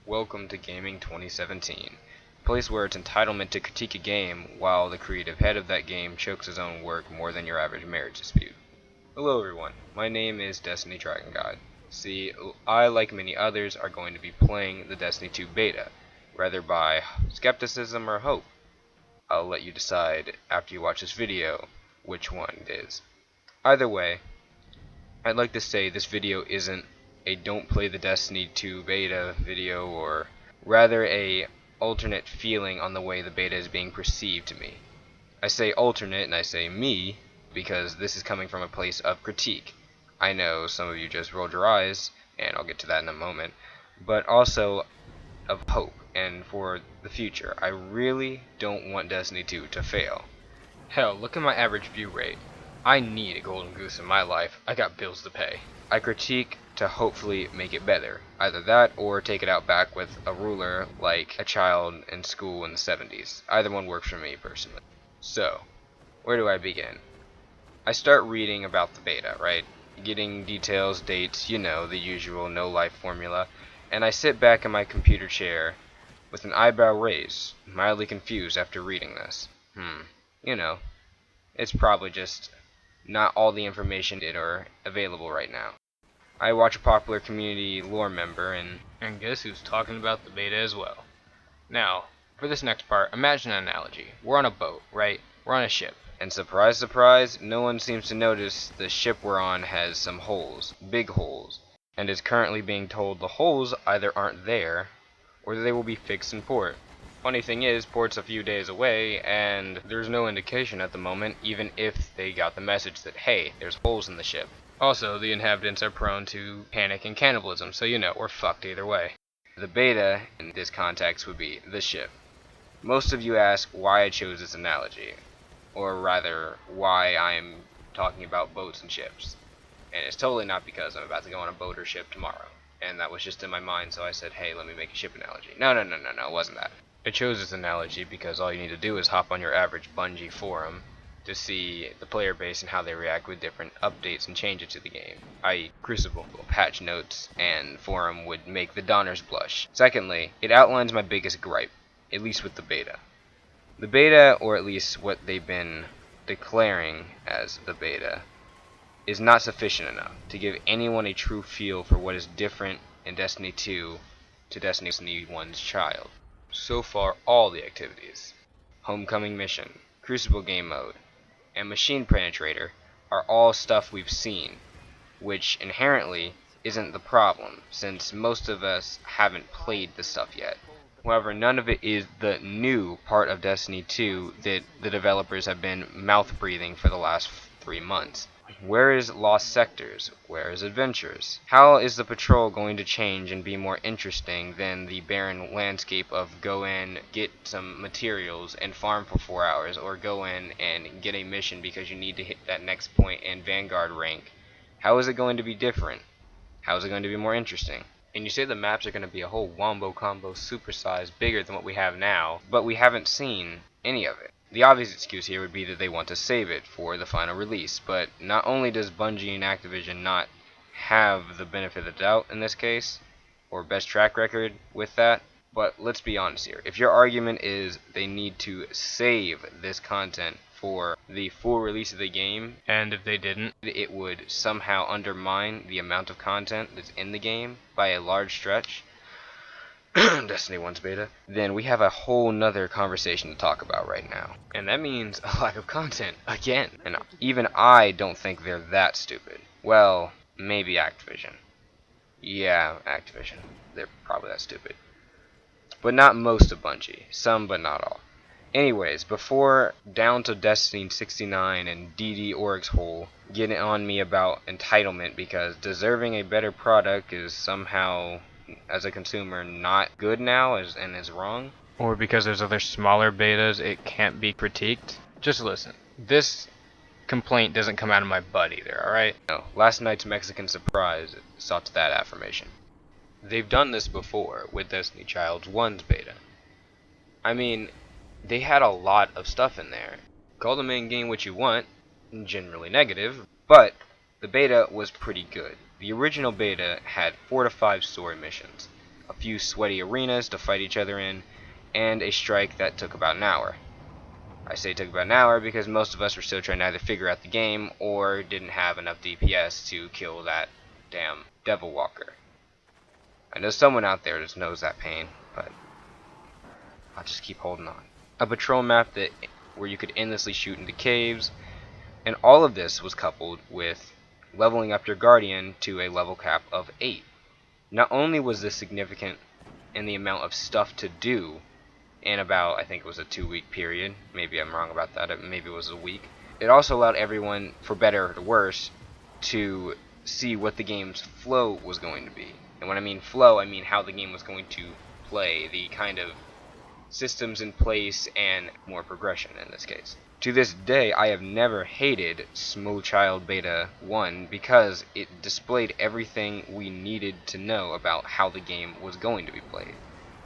Welcome to Gaming 2017, a place where it's entitlement to critique a game while the creative head of that game chokes his own work more than your average marriage dispute. Hello everyone, my name is Destiny Dragon God. See, I, like many others, are going to be playing the Destiny 2 beta, whether by skepticism or hope. I'll let you decide after you watch this video which one it is. Either way, I'd like to say this video isn't a don't play the Destiny 2 beta video, or rather a alternate feeling on the way the beta is being perceived to me. I say alternate and I say me because this is coming from a place of critique. I know some of you just rolled your eyes, and I'll get to that in a moment, but also of hope and for the future. I really don't want Destiny 2 to fail. Hell, look at my average view rate. I need a golden goose in my life. I got bills to pay. I critique to hopefully make it better. Either that or take it out back with a ruler like a child in school in the 70s. Either one works for me personally. So, where do I begin? I start reading about the beta, right? Getting details, dates, you know, the usual no life formula, and I sit back in my computer chair with an eyebrow raised, mildly confused after reading this. You know, it's probably just not all the information are available right now. I watch a popular community lore member, and guess who's talking about the beta as well. Now, for this next part, imagine an analogy. We're on a boat, right? We're on a ship. And surprise, surprise, no one seems to notice the ship we're on has some holes, big holes, and is currently being told the holes either aren't there, or they will be fixed in port. Funny thing is, port's a few days away, and there's no indication at the moment, even if they got the message that, hey, there's holes in the ship. Also, the inhabitants are prone to panic and cannibalism, so you know, we're fucked either way. The beta, in this context, would be the ship. Most of you ask why I chose this analogy, or rather, why I'm talking about boats and ships. And it's totally not because I'm about to go on a boat or ship tomorrow. And that was just in my mind, so I said, hey, let me make a ship analogy. No, it wasn't that. I chose this analogy because all you need to do is hop on your average Bungie forum to see the player base and how they react with different updates and changes to the game, i.e. Crucible, patch notes, and forum would make the Donners blush. Secondly, it outlines my biggest gripe, at least with the beta. The beta, or at least what they've been declaring as the beta, is not sufficient enough to give anyone a true feel for what is different in Destiny 2 to Destiny 1's child. So far, all the activities, Homecoming Mission, Crucible Game Mode, and Machine Penetrator are all stuff we've seen, which inherently isn't the problem, since most of us haven't played the stuff yet. However, none of it is the new part of Destiny 2 that the developers have been mouth-breathing for the last 3 months. Where is Lost Sectors? Where is Adventures? How is the patrol going to change and be more interesting than the barren landscape of go in, get some materials, and farm for 4 hours, or go in and get a mission because you need to hit that next point in Vanguard rank? How is it going to be different? How is it going to be more interesting? And you say the maps are going to be a whole wombo combo supersized bigger than what we have now, but we haven't seen any of it. The obvious excuse here would be that they want to save it for the final release, but not only does Bungie and Activision not have the benefit of the doubt in this case, or best track record with that, but let's be honest here. If your argument is they need to save this content for the full release of the game, and if they didn't, it would somehow undermine the amount of content that's in the game by a large stretch, Destiny 1's beta, then we have a whole nother conversation to talk about right now. And that means a lack of content, again. And even I don't think they're that stupid. Well, maybe Activision. Yeah, Activision. They're probably that stupid. But not most of Bungie. Some, but not all. Anyways, before down to Destiny 69 and DD Oryx hole getting on me about entitlement because deserving a better product is somehow, as a consumer, not good now and is wrong, or because there's other smaller betas it can't be critiqued. Just listen, this complaint doesn't come out of my butt either, alright? No, last night's Mexican surprise saw to that affirmation. They've done this before with Destiny Child 1's beta. I mean, they had a lot of stuff in there. Call the main game what you want, generally negative, but the beta was pretty good. The original beta had 4 to 5 story missions. a few sweaty arenas to fight each other in, and a strike that took about an hour. I say it took about an hour because most of us were still trying to either figure out the game or didn't have enough DPS to kill that damn Devil Walker. I know someone out there just knows that pain, but I'll just keep holding on. A patrol map where you could endlessly shoot into caves, and all of this was coupled with leveling up your Guardian to a level cap of 8. Not only was this significant in the amount of stuff to do in about, I think it was a 2-week period, maybe I'm wrong about that, maybe it was a week, it also allowed everyone, for better or worse, to see what the game's flow was going to be. And when I mean flow, I mean how the game was going to play, the kind of systems in place and more progression in this case. To this day, I have never hated Small Child Beta 1 because it displayed everything we needed to know about how the game was going to be played.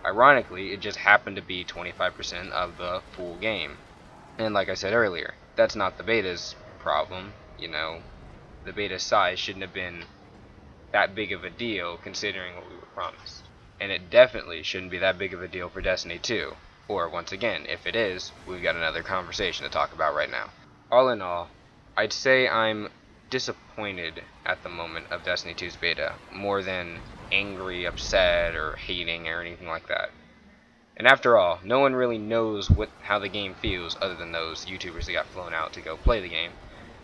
Ironically, it just happened to be 25% of the full game. And like I said earlier, that's not the beta's problem. You know, the beta size shouldn't have been that big of a deal considering what we were promised. And it definitely shouldn't be that big of a deal for Destiny 2. Or, once again, if it is, we've got another conversation to talk about right now. All in all, I'd say I'm disappointed at the moment of Destiny 2's beta, more than angry, upset, or hating, or anything like that. And after all, no one really knows how the game feels other than those YouTubers that got flown out to go play the game.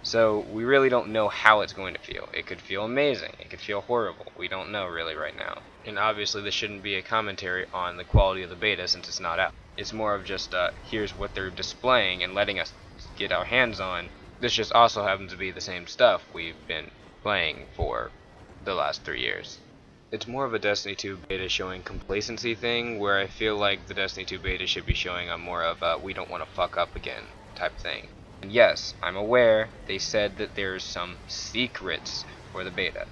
So we really don't know how it's going to feel. It could feel amazing. It could feel horrible. We don't know really right now. And obviously this shouldn't be a commentary on the quality of the beta since it's not out. It's more of just here's what they're displaying and letting us get our hands on. This just also happens to be the same stuff we've been playing for the last 3 years. It's more of a Destiny 2 beta showing complacency thing, where I feel like the Destiny 2 beta should be showing a more of a we don't want to fuck up again type thing. And yes, I'm aware they said that there's some secrets for the beta,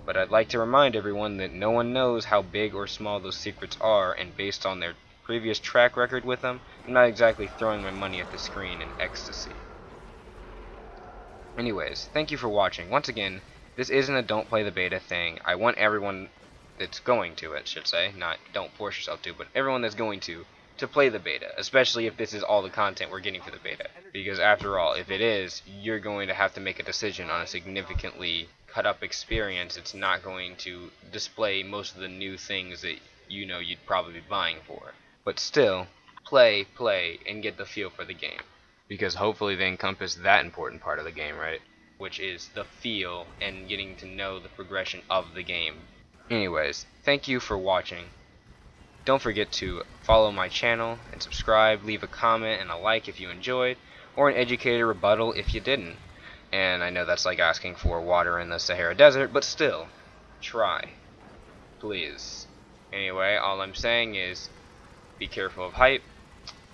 but I'd like to remind everyone that no one knows how big or small those secrets are, and based on their previous track record with them, I'm not exactly throwing my money at the screen in ecstasy. Anyways, thank you for watching. Once again, this isn't a don't play the beta thing. I want everyone that's going to it, should say, not don't force yourself to, but everyone that's going to play the beta, especially if this is all the content we're getting for the beta. Because after all, if it is, you're going to have to make a decision on a significantly cut up experience. It's not going to display most of the new things that you know you'd probably be buying for. But still, play, and get the feel for the game. Because hopefully they encompass that important part of the game, right? Which is the feel and getting to know the progression of the game. Anyways, thank you for watching. Don't forget to follow my channel and subscribe, leave a comment and a like if you enjoyed, or an educated rebuttal if you didn't. And I know that's like asking for water in the Sahara Desert, but still, try. Please. Anyway, all I'm saying is, be careful of hype,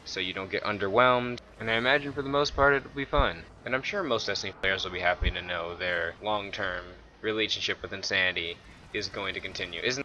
so you don't get underwhelmed, and I imagine for the most part it'll be fun. And I'm sure most Destiny players will be happy to know their long-term relationship with Insanity is going to continue. Isn't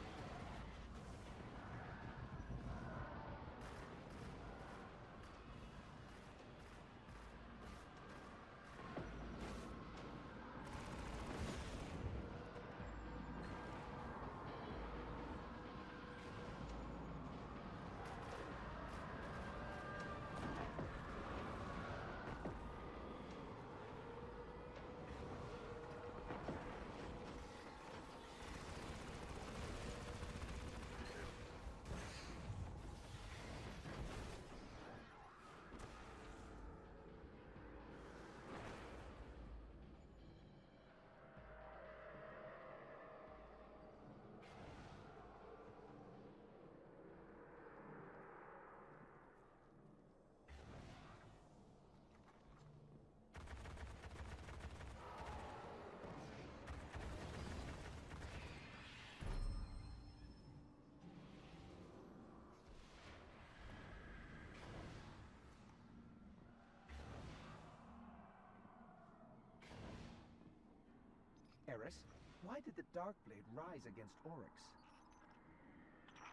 Eris, why did the Darkblade rise against Oryx?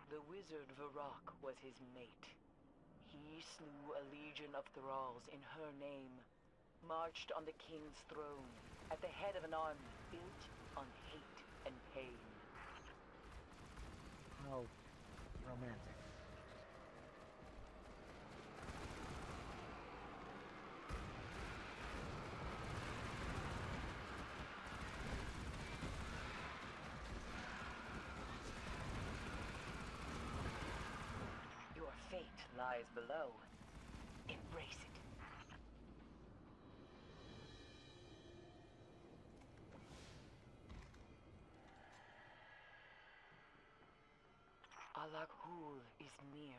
The wizard Varrock was his mate. He slew a legion of thralls in her name, marched on the king's throne, at the head of an army built on hate and pain. How romantic. Your fate lies below. Embrace it. Alak-Hul is near.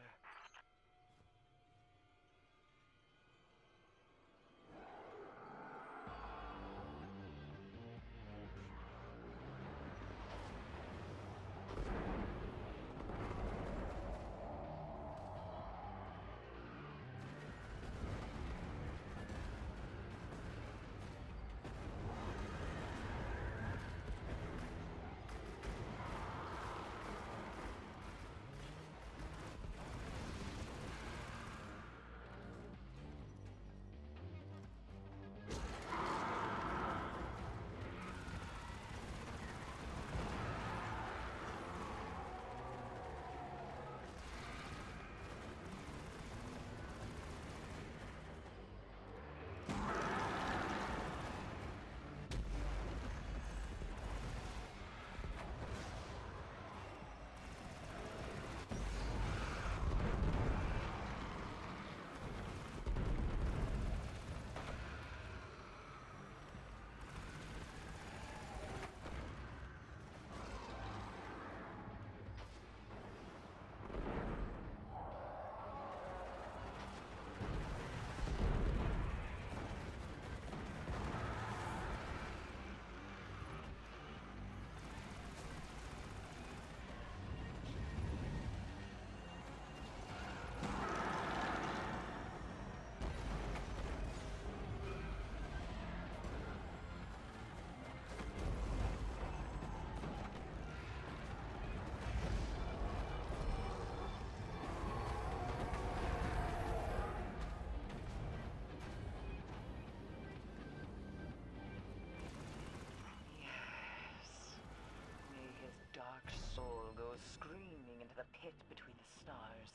Dark soul goes screaming into the pit between the stars.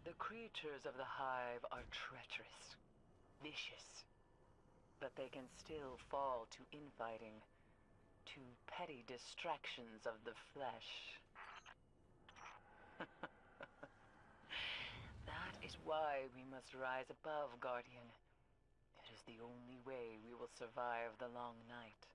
The creatures of the Hive are treacherous, vicious, but they can still fall to infighting, to petty distractions of the flesh. That is why we must rise above, Guardian. It is the only way we will survive the long night.